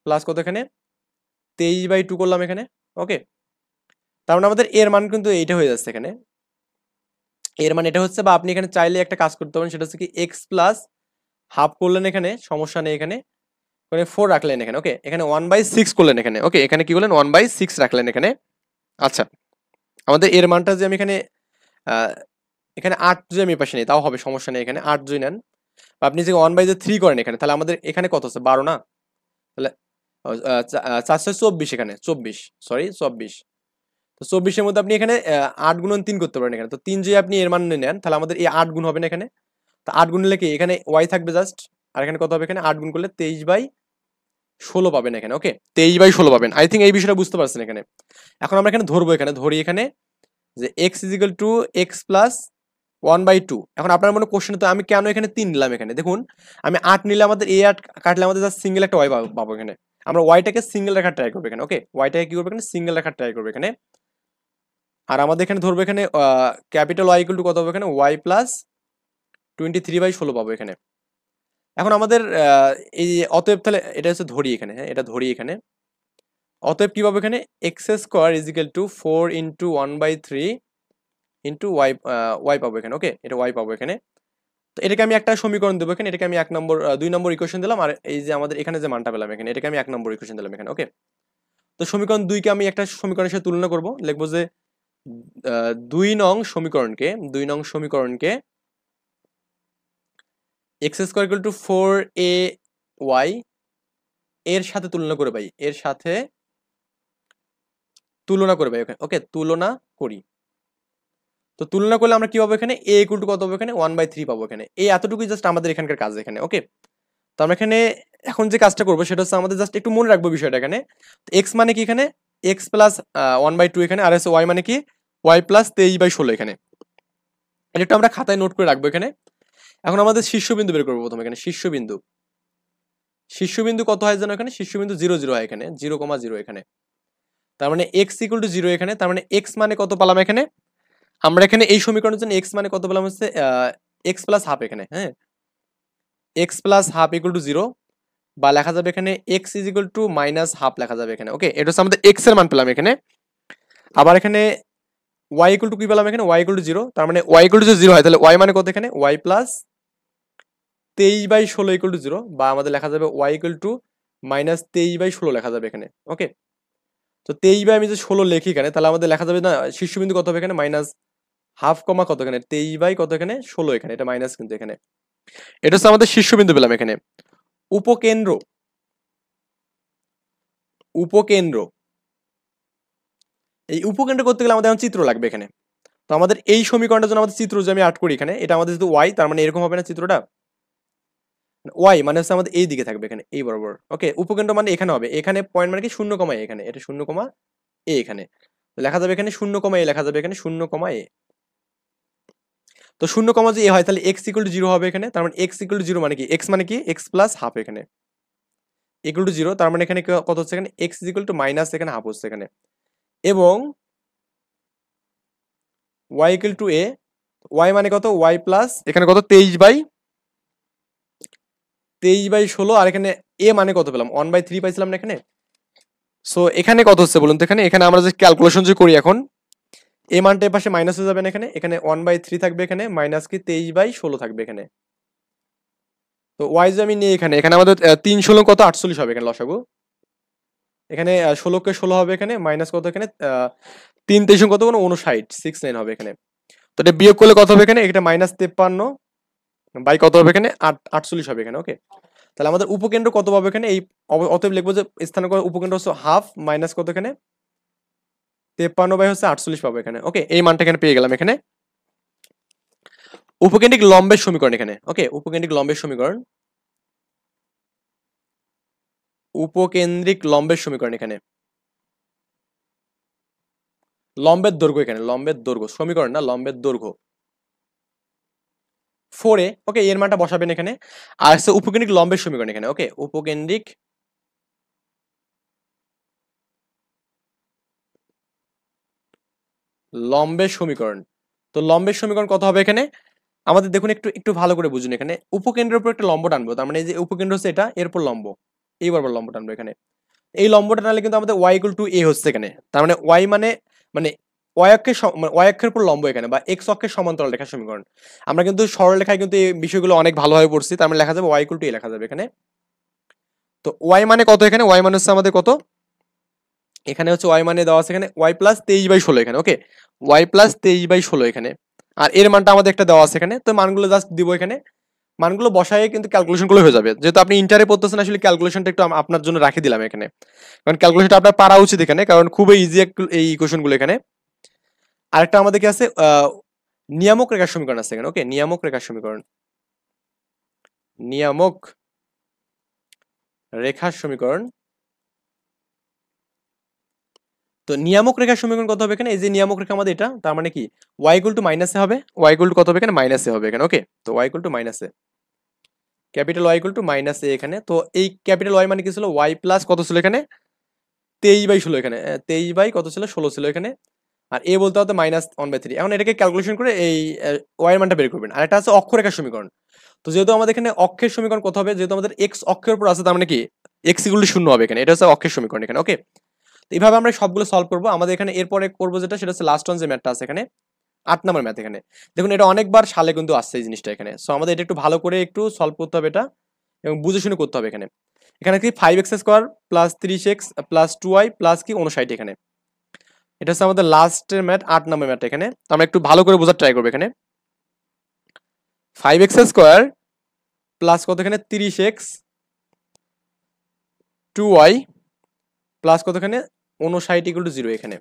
প্লাস কত এখানে 23/2 করলাম এখানে। ওকে, তার মানে আমাদের এর মান কিন্তু এইটা হয়ে যাচ্ছে এখানে, এর মানে এটা হচ্ছে, বা আপনি এখানে চাইলে একটা কাজ করতে পারেন, সেটা হচ্ছে কি এক্স প্লাস হাফ করলেন এখানে, সমস্যা নেই এখানে, 4 রাখলেন এখানে। ওকে, এখানে 1/6 করলেন এখানে। ওকে, এখানে কি করলেন 1/6 রাখলেন এখানে। আচ্ছা, আমাদের এর মানটা যে আমি এখানে আহ, এখানে 8 যদি আমি পাশে নিই তাও হবে, সমস্যা নেই এখানে 8 যদি নেন, বা আপনি যে 1/3 করেন এখানে, তাহলে আমাদের এখানে কত আছে 12 না, তাহলে 424 এখানে 24, সরি 24, তো 24-এর মধ্যে আপনি এখানে 8 গুণন 3 করতে পারেন এখানে, তো 3 যদি আপনি এর মান নেন তাহলে আমাদের এই 8 গুণ হবে না এখানে, তো 8 গুণ হলে কি এখানে ওয়াই থাকবে জাস্ট, আর এখানে কত হবে এখানে 8 গুণ করলে 23/16 পাবেন এখানে। ওকে, 23/16 পাবেন। আই থিঙ্ক এই বিষয়টা বুঝতে পারছেন এখানে। এখন আমরা এখানে ধরবো, এখানে ধরি এখানে যে x is equal to X plus 1/2। এখন আপনার মনে কোশ্চেন, তো আমি কেন এখানে 3 নিলাম এখানে, দেখুন আমি 8 নিলে আমাদের এই 8 কাটলে আমাদের জাস্ট সিঙ্গেল একটা ওয়াই পাবো এখানে, আমরা ওয়াইটাকে সিঙ্গেল রাখার ট্রাই করবো এখানে। ওকে, ওয়াইটাকে কি করবো এখানে সিঙ্গেল রাখার ট্রাই করবো এখানে, আর আমাদের এখানে ধরবো এখানে ক্যাপিটাল ওয়াই ইকুয়াল টু কত হবে এখানে ওয়াই প্লাস 23/16 পাবো এখানে। এখন আমাদের এই অতএব তাহলে এটা হচ্ছে ধরি এখানে, হ্যাঁ এটা ধরি এখানে, অতএব কি পাবো এখানে X square is equal to 4 into 1/3 into Y, Y পাবো এখানে। ওকে, এটা ওয়াই পাবো এখানে। তো এটাকে আমি একটা সমীকরণ দেবো এখানে, এটাকে আমি 2 নম্বর ইকুয়েশন দিলাম, আর এই যে আমাদের এখানে যে মানটা পেলাম এখানে, এটাকে আমি 1 নম্বর ইকুয়েশন দিলাম এখানে। ওকে, তো সমীকরণ 2 কে আমি একটা সমীকরণের সাথে তুলনা করবো, লিখবো যে 2 নং সমীকরণকে x square equal to 4ay এর সাথে তুলনা করে পাই, এর সাথে তুলনা করে ভাই ওকে, তুলনা করি। তো তুলনা করলে আমরা কি পাবো এখানে, a ইকুয়াল টু কত পাবো এখানে 1/3 পাবো এখানে। এই এতটুকুই জাস্ট আমাদের এখানকার কাজ এখানে। ওকে, তো আমরা এখানে এখন যে কাজটা করবো সেটা হচ্ছে আমাদের জাস্ট একটু মনে রাখবো বিষয়টা এখানে। এক্স মানে কি এখানে, এক্স প্লাস 1/2 এখানে, আর হচ্ছে ওয়াই মানে কি ওয়াই প্লাস 23/16 এখানে। এটা একটু আমরা খাতায় নোট করে রাখবো এখানে। এখন আমাদের শীর্ষবিন্দু বের করবো প্রথমে এখানে। শীর্ষবিন্দু কত হয় যেন এখানে, শীর্ষবিন্দু 0 0 হয় এখানে, 0,0 এখানে। তার মানে এক্স ইকুয়াল টু 0 এখানে, তার মানে এক্স মানে কত পেলাম এখানে, আমরা এখানে এই সমীকরণের জন্য এক্স মানে কত পেলাম হচ্ছে এক্স প্লাস হাফ এখানে। হ্যাঁ, x plus half equal to 0, বা লেখা যাবে এখানে x is equal to minus half লেখা যাবে এখানে। ওকে, এটা হচ্ছে আমাদের এক্স এর মান পেলাম এখানে। আবার এখানে ওয়াই ইকুয়াল টু কি পেলাম এখানে, ওয়াই ইকুয়াল টু 0, তার মানে ওয়াই ইকুয়াল টু 0 হয় তাহলে ওয়াই মানে কত এখানে, ওয়াই প্লাস 23/16 ইকুয়াল টু 0, বা আমাদের লেখা যাবে ওয়াই ইকুয়াল টু মাইনাস 23/16 লেখা যাবে এখানে। ওকে, তো 23 আমি যে 16 লিখি এখানে, তাহলে আমাদের লেখা যাবে না শীর্ষবিন্দু কত হবে এখানে, মাইনাস হাফ কমা কত এখানে 23 কত এখানে 16 এখানে, এটা মাইনাস কিন্তু এখানে। এটা হচ্ছে আমাদের শীর্ষবিন্দু পেলাম এখানে। উপকেন্দ্র, এই উপকেন্দ্র করতে গেলে আমাদের এখন চিত্র লাগবে এখানে। তো আমাদের এই সমীকরণটার জন্য আমাদের চিত্র যে আমি আর্ট করি এখানে, এটা আমাদের যদি ওয়াই, তার মানে এরকম হবে না চিত্রটা, ওয়াই মানে হচ্ছে আমাদের এই দিকে থাকবে এখানে, এই বরাবর। ওকে, উপকেন্দ্র মানে এখানে হবে, এখানে পয়েন্ট মানে কি 0, এখানে এটা 0, এ এখানে লেখা যাবে এখানে 0, এ লেখা যাবে এখানে 0, এ। তো 0, যে এ হয় তাহলে এক্স ইকুয়াল টু 0 হবে এখানে, তার মানে এক্স ইকুয়াল টু 0 মানে কি, এক্স মানে কি এক্স প্লাস হাফ এখানে ইকুয়াল টু 0, তার মানে এখানে কত হচ্ছে এখানে, এক্স ইকুয়াল টু মাইনাস এখানে হাফ হচ্ছে এখানে, এবং Y equal to A, Y মানে কত, ওয়াই প্লাস এখানে কত 23/16, আর এখানে এ মানে কত পেলাম 1/3 পাইছিলাম না এখানে। সো এখানে কত হচ্ছে বলুন তো, এখানে আমরা যে ক্যালকুলেশন যে করি এখন, এ মানটা এর পাশে মাইনাস হয়ে যাবে না এখানে, এখানে 1/3 থাকবে এখানে, মাইনাস কি 23/16 থাকবে এখানে। তো ওয়াই যে আমি নিই এখানে, এখানে আমাদের 3 16 কত 48 হবে এখানে লসাগু, এখানে 16 কে 16 হবে এখানে, মাইনাস কত এখানে 3 23 কত, কোনো 59 69 হবে এখানে। তো এটা বিয়োগ করলে কত হবে এখানে, এটা মাইনাস 53 বাই কত হবে এখানে 48 হবে এখানে। ওকে, তাহলে আমাদের উপকেন্দ্র কত পাবো এখানে, এই অতএব লিখবো যে স্থানাঙ্ক উপকেন্দ্র হচ্ছে হাফ মাইনাস কত এখানে 53/48 পাবো এখানে। ওকে, এই মানটা এখানে পেয়ে গেলাম এখানে। উপকেন্দ্রিক লম্বের সমীকরণ এখানে। ওকে, উপকেন্দ্রিক লম্বের সমীকরণ, এখানে লম্বের দৈর্ঘ্য, এখানে লম্বের দৈর্ঘ্য সমীকরণ না, লম্বের দৈর্ঘ্য 4a। ওকে, এর মানটা বসাবেন এখানে। আর হচ্ছে উপকেন্দ্রিক লম্বের সমীকরণ এখানে। ওকে, উপকেন্দ্রিক লম্বের সমীকরণ, তো লম্বের সমীকরণ কত হবে এখানে, আমাদের দেখুন একটু একটু ভালো করে বুঝুন এখানে। উপকেন্দ্রের উপর একটা লম্ব টানবো, তার মানে এই যে উপকেন্দ্র হচ্ছে এটা, এরপর লম্ব, এই বরাবর লম্ব টানবো এখানে। এই লম্বটা টানলে কিন্তু আমাদের ওয়াই ইকুয়াল টু এ হচ্ছে এখানে, তার মানে ওয়াই মানে মানে ওয়াই অক্ষের ওয়াই অক্ষের উপর লম্ব এখানে, বা এক্স অক্ষের সমান্তরাল রেখার সমীকরণ। আমরা কিন্তু সরলরেখায় কিন্তু এই বিষয়গুলো অনেক ভালোভাবে পড়ছি, তার মানে লেখা যাবে ওয়াই ইকুয়াল টু এ লেখা যাবে এখানে। তো ওয়াই মানে কত এখানে, ওয়াই মানে হচ্ছে আমাদের কত, এখানে হচ্ছে ওয়াই মানে দেওয়া আছে এখানে ওয়াই প্লাস 23/16 এখানে। ওকে, ওয়াই প্লাস 23/16 এখানে, আর এর মানটা আমাদের একটা দেওয়া আছে এখানে। তো মানগুলো জাস্ট দিব এখানে, মানগুলো বসায় কিন্তু ক্যালকুলেশন গুলো হয়ে যাবে। যেহেতু আপনি ইন্টারে পড়তেছেন, আসলে ক্যালকুলেশনটা একটু আপনার জন্য রাখি দিলাম এখানে, কারণ ক্যালকুলেশনটা আপনার পারা উচিত এখানে, কারণ খুবই ইজি এই ইকুয়েশন গুলো এখানে। আরেকটা আমাদের কি আছে, নিয়ামক রেখার সমীকরণ আছে এখানে। ওকে, নিয়ামক রেখার সমীকরণ, নিয়ামক রেখার সমীকরণ। তো নিয়ামক রেখার সমীকরণ কত হবে এখানে, এই যে নিয়ামক রেখা আমাদের এটা, তার মানে কি ওয়াই ইকুয়াল টু মাইনাসে হবে, ওয়াই ইকুয়াল টু কত হবে এখানে, মাইনাসে হবে এখানে। ওকে, তো ওয়াই ইকুয়াল টু মাইনাসে, ক্যাপিটাল ওয়াই ইকুয়াল টু মাইনাসে এখানে। তো এই ক্যাপিটাল ওয়াই মানে কি ছিল, ওয়াই প্লাস কত ছিল এখানে 23/16 এখানে, 23 কত ছিল 16 ছিল এখানে, আর এ বলতে হতো -1/3। এখন এটাকে ক্যালকুলেশন করে এই ওয়াই এর মানটা বের করবেন। আর এটা আছে অক্ষরেখার সমীকরণ। তো যেহেতু আমাদের এখানে অক্ষের সমীকরণ কত হবে, যেহেতু আমাদের এক্স অক্ষের উপর আছে, তার মানে কি এক্স ইকুয়াল টু 0 হবে এখানে, এটা হচ্ছে অক্ষের সমীকরণ এখানে। ওকে, তো এইভাবে আমরা সবগুলো সলভ করবো। আমাদের এখানে এরপরে করবো যেটা, সেটা হচ্ছে লাস্ট ওয়ান যে ম্যাথটা আছে এখানে, 8 নম্বর ম্যাথ এখানে। দেখুন এটা অনেকবার সালে কিন্তু আসছে এই জিনিসটা এখানে। সো আমাদের এটা একটু ভালো করে একটু সলভ করতে হবে এটা, এবং বুঝে শুনে করতে হবে এখানে। এখানে কি 5x² plus 3x plus 2y plus কি 59 এখানে। এটা হচ্ছে আমাদের লাস্টের ম্যাথ, 8 নম্বর ম্যাথ এখানে। তো আমরা একটু ভালো করে বোঝার ট্রাই করবো এখানে। 5x² প্লাস কত এখানে 30x 2y প্লাস কত এখানে 59 ইকুয়াল টু 0 এখানে।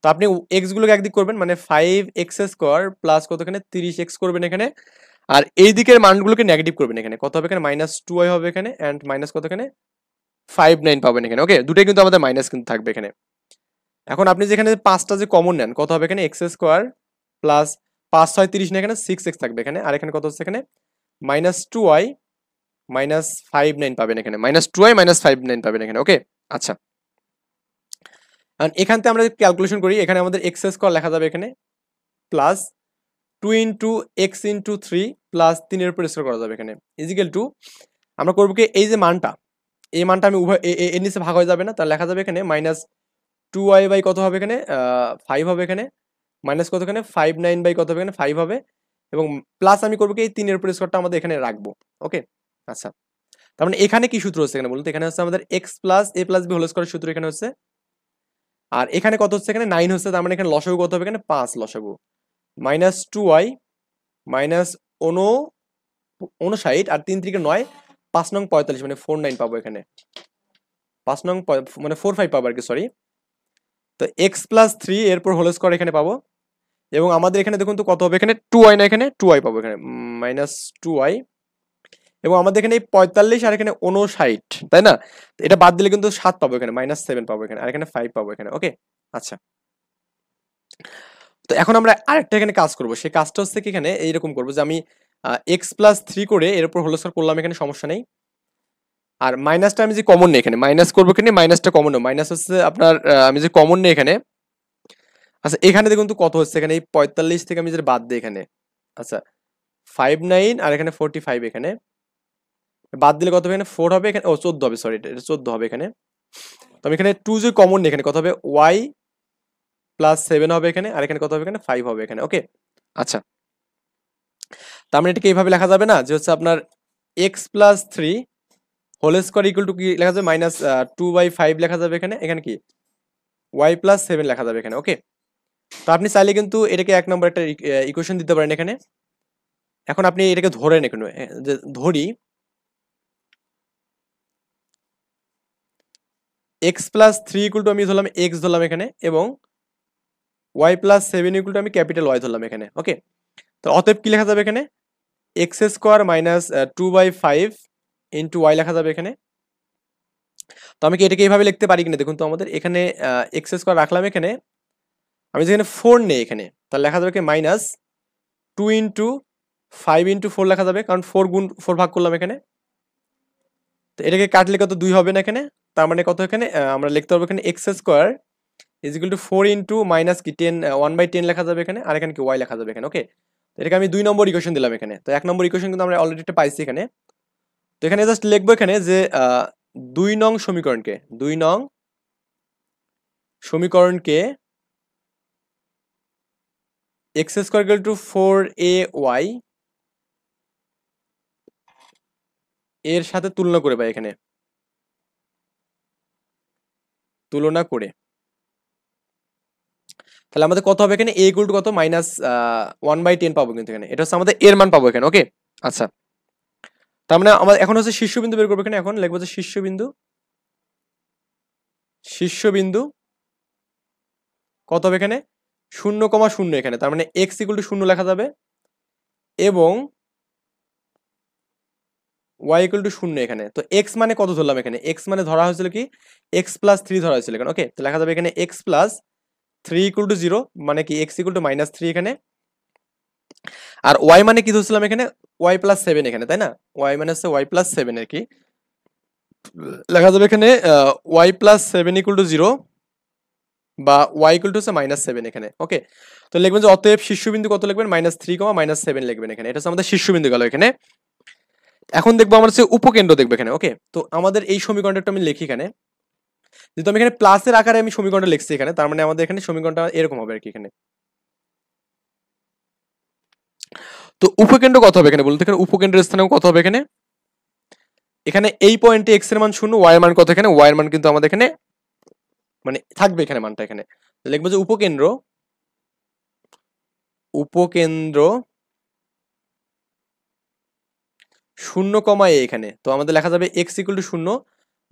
তো আপনি এক্স গুলোকে একদিক করবেন, মানে 5x² প্লাস কত এখানে 30x করবেন এখানে, আর এই দিকের মানগুলোকে নেগেটিভ করবেন এখানে, কত হবে এখানে -2y হবে এখানে, এন্ড মাইনাস কত এখানে 59 পাবেন এখানে। ওকে, দুটোই কিন্তু আমাদের মাইনাস কিন্তু থাকবে এখানে। এখন আপনি যেখানে 5টা যে কমন নেন, কত হবে এখানে x² প্লাস 5 6 30 না, এখানে 6x থাকবে এখানে, আর এখানে কত হচ্ছে এখানে -2y -59 পাবেন এখানে, -2y -59 পাবেন এখানে। ওকে, আচ্ছা, এখান থেকে আমরা ক্যালকুলেশন করি, এখানে আমাদের x² লেখা যাবে এখানে plus 2 into x into 3 plus 3 এর উপর স্কোয়ার করা যাবে এখানে, ইজিক্যাল টু আমরা করবো কি, এই যে মানটা, এই মানটা আমি উভয় এর নিচে ভাগ হয়ে যাবে না, তাহলে লেখা যাবে এখানে -2y বাই কত হবে এখানে 5 হবে এখানে, মাইনাস কত এখানে 59 বাই কত হবে এখানে 5 হবে, এবং প্লাস আমি করবো কি এই 3 এর উপর স্কোয়ারটা আমাদের এখানে রাখবো। ওকে, আচ্ছা, তার মানে এখানে কি সূত্র হচ্ছে এখানে বলতে, এখানে হচ্ছে আমাদের x plus a plus b whole স্কোয়ারের সূত্র এখানে হচ্ছে, আর এখানে কত হচ্ছে এখানে 9 হচ্ছে, তার মানে এখানে লসাগু কত হবে এখানে 5 লসাগু -2y মাইনাস 59 আর 3 3 9, 5 নং 45 মানে 49 পাবো এখানে, 5 নং মানে 45 পাবো আর কি, সরি। তো x প্লাস 3 এরপর হোল স্কোয়ার এখানে পাবো, এবং আমাদের এখানে দেখুন তো কত হবে এখানে 2y না, এখানে 2y পাবো এখানে -2y, এবং আমাদের এখানে 45 আর এখানে 59, তাই না, এটা বাদ দিলে কিন্তু 7 পাবো এখানে, -7 পাবো এখানে, আর এখানে 5 পাবো এখানে। ওকে, আচ্ছা, তো এখন আমরা আরেকটা এখানে কাজ করব, সেই কাজটা হচ্ছে কি এখানে এইরকম করবো যে আমি x+3 করে এর উপর হোল স্কয়ার করলাম এখানে, সমস্যা নেই, আর মাইনাসটা আমি যে কমন নেই এখানে, মাইনাস করবো এখানে, মাইনাসটা কমন নেই, মাইনাস হচ্ছে আপনার আমি যে কমন নেই এখানে, আচ্ছা এখানে দেখুন তো কত হচ্ছে এখানে, এই 45 থেকে আমি যে বাদ দিই এখানে, আচ্ছা 59 আর এখানে 45 এখানে বাদ দিলে কত হবে এখানে 4 হবে এখানে, ও 14 হবে, সরি এটা 14 হবে এখানে। তো আমি এখানে 2 যে কমন নেই এখানে, কত হবে y প্লাস 7 হবে এখানে, আর এখানে কত হবে এখানে 5 হবে এখানে। ওকে, আচ্ছা, তার মানে এটাকে এইভাবে লেখা যাবে না যে হচ্ছে আপনার x+3 whole square equal to কি লেখা যাবে -2/5 লেখা যাবে এখানে, এখানে কি y+7 লেখা যাবে এখানে। ওকে, তো আপনি চাইলে কিন্তু এটাকে এক নম্বর একটা ইকুয়েশন দিতে পারেন এখানে। এখন আপনি এটাকে ধরেন এখানে, যে ধরি x+3 ইকুয়াল টু আমি ধরলাম x ধরলাম এখানে, এবং y+7 ইকুয়াল টু আমি ক্যাপিটাল y ধরলাম এখানে। ওকে, তো অতএব কি লেখা যাবে এখানে x² মাইনাস 2/5 ইন্টু y লেখা যাবে এখানে। তো আমি কি এটাকে এইভাবে লিখতে পারি কিনা দেখুন তো, আমাদের এখানে x² রাখলাম এখানে, আমি যেখানে 4 নেই এখানে, তাহলে লেখা যাবে কি -2 ইন্টু 5 ইন্টু 4 লেখা যাবে, কারণ 4 গুণ 4 ভাগ করলাম এখানে, তো এটাকে কাটলে কত 2 হবে না এখানে, তার মানে কত এখানে আমরা লিখতে পারবো এখানে x² is equal two 4 into minus কি 10 1/10 লেখা যাবে এখানে, আর এখানে কি y লেখা যাবে এখানে। ওকে, তো এটাকে আমি 2 নম্বর ইকুয়েশন দিলাম এখানে, তো 1 নম্বর ইকুয়েশন কিন্তু আমরা অলরেডি একটা পাইছি এখানে। তো এখানে জাস্ট লিখবো এখানে যে 2 নং সমীকরণকে, 2 নং সমীকরণকে x² ইকুয়াল টু 4ay এর সাথে তুলনা করে পাই এখানে, তুলনা করে, তাহলে আমাদের কত হবে এখানে a ইকুয়াল টু কত -1/10 পাবো কিন্তু এখানে, এটা হচ্ছে আমাদের এর মান পাবো এখানে। ওকে, আচ্ছা, তার মানে আমরা এখন হচ্ছে শীর্ষবিন্দু বের করবো এখানে, এখন লিখবো যে শীর্ষবিন্দু, শীর্ষবিন্দু কত হবে এখানে 0,0 এখানে, তার মানে x ইকুয়াল টু 0 লেখা যাবে, এবং y ইকুয়াল টু 0 এখানে। তো x মানে কত ধরলাম এখানে, x মানে ধরা হয়েছিল কি x+3 ধরা হয়েছিল এখানে। ওকে, তো লেখা যাবে এখানে x+3 ইকুয়াল টু 0, মানে কি x ইকুয়াল টু -3 এখানে, আর y মানে কি ধরছিলাম এখানে y+7 এখানে, তাই না, y মানে হচ্ছে y+7 আর কি, লেখা যাবে এখানে y+7 ইকুয়াল টু 0 বা y ইকুয়াল টু হচ্ছে -7 এখানে। ওকে, তো লিখবেন যে অতএব শীর্ষবিন্দু কত লিখবেন -3, -7 লিখবেন এখানে, এটা হচ্ছে আমাদের শীর্ষবিন্দু গেল এখানে। এখন দেখবো আমরা হচ্ছে উপকেন্দ্র দেখবো এখানে। ওকে, তো আমাদের এই সমীকরণটা আমি লিখি এখানে, যেহেতু আমি এখানে প্লাসের আকারে আমি সমীকরণটা লিখছি এখানে, তার মানে আমাদের এখানে সমীকরণটা এরকম হবে আর কি এখানে। তো উপকেন্দ্র কত হবে এখানে বলুন তো, এখানে উপকেন্দ্রের স্থানে কত হবে এখানে, এখানে এই পয়েন্টে x এর মান 0, y এর মান কত এখানে, y এর মান কিন্তু আমাদের এখানে মানে থাকবে এখানে মানটা এখানে, লিখবো যে উপকেন্দ্র, উপকেন্দ্র 0, a এখানে, তো আমাদের লেখা যাবে x ইকুয়াল টু 0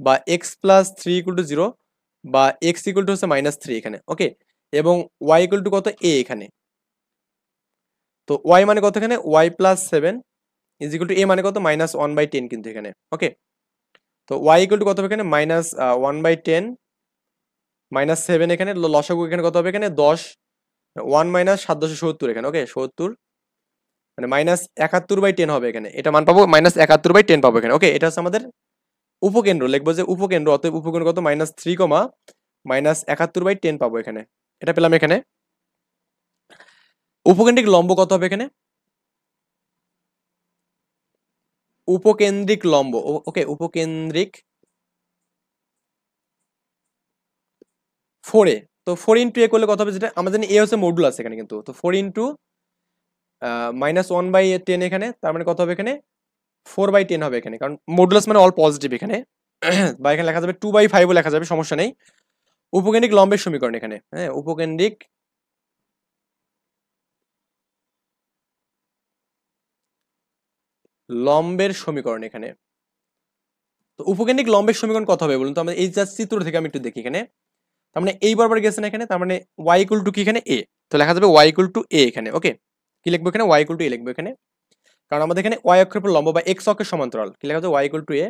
বা x+3 ইকুয়াল টু 0 বা x ইকুয়াল টু হচ্ছে -3 এখানে। ওকে, এবং y ইকুয়াল টু কত a এখানে। তো y মানে কত এখানে y plus 7 is equal two a মানে কত -1/10 কিন্তু এখানে। ওকে, তো y ইকুয়াল টু কত হবে এখানে -1/10 -7 এখানে লসাগু এখানে কত হবে এখানে 10 1 -770 এখানে। ওকে, 70 মানে -71/10 হবে এখানে, এটা মান পাবো -71/10 পাবো এখানে। ওকে, এটা হচ্ছে আমাদের উপকেন্দ্র, লিখবো যে উপকেন্দ্র, অতএব উপকেন্দ্র কত -3, -71/10 পাবো এখানে, এটা পেলাম এখানে। উপকেন্দ্রিক লম্ব কত হবে এখানে, উপকেন্দ্রিক লম্ব। ওকে, উপকেন্দ্রিক 4a, তো 4 ইন্টু এ করলে কত হবে, যেটা আমাদের এ হচ্ছে মডুলাস এখানে কিন্তু, তো 4 ইন্টু -1/10 এখানে, তার মানে কত হবে এখানে 4/10 হবে এখানে, কারণ মডুলাস মানে অল পজিটিভ এখানে বা এখানে লেখা যাবে 2/5ও লেখা যাবে, সমস্যা নেই। উপকেন্দ্রিক লম্বের সমীকরণ এখানে, হ্যাঁ, উপকেন্দ্রিক লম্বের সমীকরণ এখানে। তো উপকেন্দ্রিক লম্বের সমীকরণ কত হবে বলুন তো, আমরা এই জাস্ট চিত্র থেকে আমি একটু দেখি এখানে। তার মানে এই বরাবর গেছে না এখানে, তার মানে y ইকুয়াল টু কি এখানে a, তো লেখা যাবে y ইকুয়াল টু a এখানে। ওকে, কি লিখবো এখানে y ইকুয়াল টু a লিখবো এখানে, কারণ আমাদের এখানে y অক্ষের উপর লম্ব বা x অক্ষের সমান্তরাল, কি লেখা যাবে y equal to a।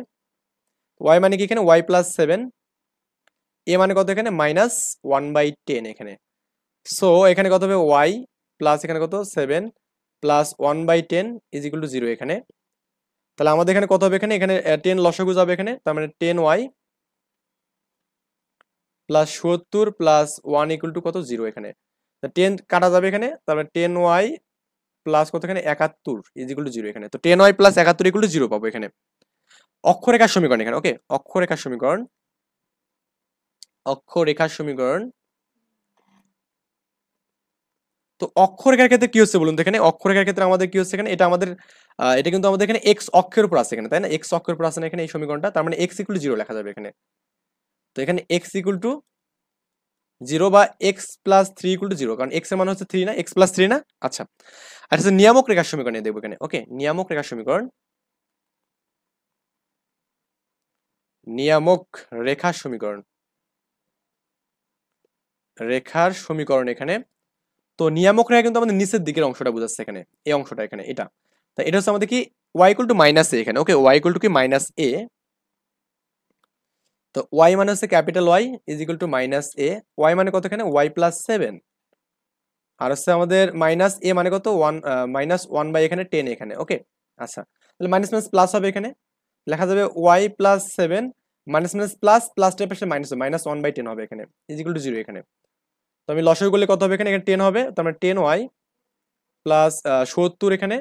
y মানে কি এখানে y প্লাস 7, a মানে কত এখানে -1/10 এখানে। সো এখানে কত হবে y প্লাস এখানে কত 7 প্লাস 1/10 ইজ ইকুয়াল টু 0 এখানে। তাহলে আমাদের এখানে কত হবে এখানে, এখানে 10 লসাগু যাবে এখানে, তার মানে 10y plus 70 plus 1 equal to কত 0 এখানে। 10 কাটা যাবে এখানে, তার মানে 10y প্লাস কত এখানে 71 ইজ ইকুয়াল টু 0 এখানে। তো 10y প্লাস 71 ইকুয়াল টু 0 পাবো এখানে। অক্ষরেখার সমীকরণ এখানে। ওকে, অক্ষরেখার সমীকরণ, অক্ষরেখার সমীকরণ। তো অক্ষরেখার ক্ষেত্রে কি হচ্ছে বলুন তো, এখানে অক্ষরেখার ক্ষেত্রে আমাদের কি হচ্ছে এখানে, এটা আমাদের এটা কিন্তু আমাদের এখানে x অক্ষের উপর আছে এখানে, তাই না, x অক্ষের উপর আছে না এখানে এই সমীকরণটা, তার মানে x ইকুয়াল টু 0 লেখা যাবে এখানে। তো এখানে x ইকুয়াল টু 0 বা x প্লাস 3 ইকুয়াল টু 0, কারণ x এর মান হচ্ছে 3 না, x প্লাস 3 না। আচ্ছা, আর হচ্ছে নিয়ামক রেখার সমীকরণ দেখবো এখানে। ওকে, নিয়ামক রেখার সমীকরণ, নিয়ামক রেখার সমীকরণ, রেখার সমীকরণ এখানে। তো নিয়ামক রেখা কিন্তু আমাদের নিচের দিকের অংশটা বোঝাচ্ছে এখানে, এই অংশটা এখানে, এটা। তা এটা হচ্ছে আমাদের কি y ইকুয়াল টু -a এখানে। ওকে, y ইকুয়াল টু কি -a, তো y মানে হচ্ছে capital Y is equal two -a, y মানে কত এখানে y প্লাস 7, আর হচ্ছে আমাদের -a মানে কত 1 -1/10 এখানে। ওকে, আচ্ছা, তাহলে মাইনাস মাইনাস প্লাস হবে এখানে, লেখা যাবে y plus 7 minus minus plus, plus টাইপের সাথে মাইনাস হবে, -1/10 হবে এখানে ইজ ইকুয়াল টু 0 এখানে। তো আমি লসাগু করলে কত হবে এখানে, এখানে 10 হবে, তার মানে 10y প্লাস 70 এখানে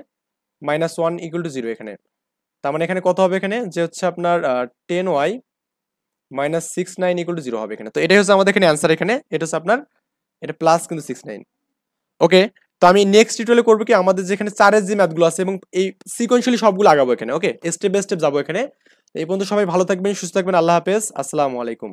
-1 ইকুয়াল টু 0 এখানে। তার মানে এখানে কত হবে এখানে, যে হচ্ছে আপনার 10y -69 ইকুয়াল টু 0 হবে এখানে। তো এটাই হচ্ছে আমাদের এখানে অ্যান্সার এখানে, এটা হচ্ছে আপনার, এটা প্লাস কিন্তু 69। ওকে, তো আমি নেক্সট টিউটোরিয়ালে করবো কি, আমাদের যেখানে 4-এর যে ম্যাথগুলো আছে এবং এই সিকোয়েন্সিয়ালি সবগুলো আগাবো এখানে। ওকে, স্টেপ বাই স্টেপ যাবো এখানে। এই পর্যন্ত সবাই ভালো থাকবেন, সুস্থ থাকবেন, আল্লাহ হাফেজ, আসসালামু আলাইকুম।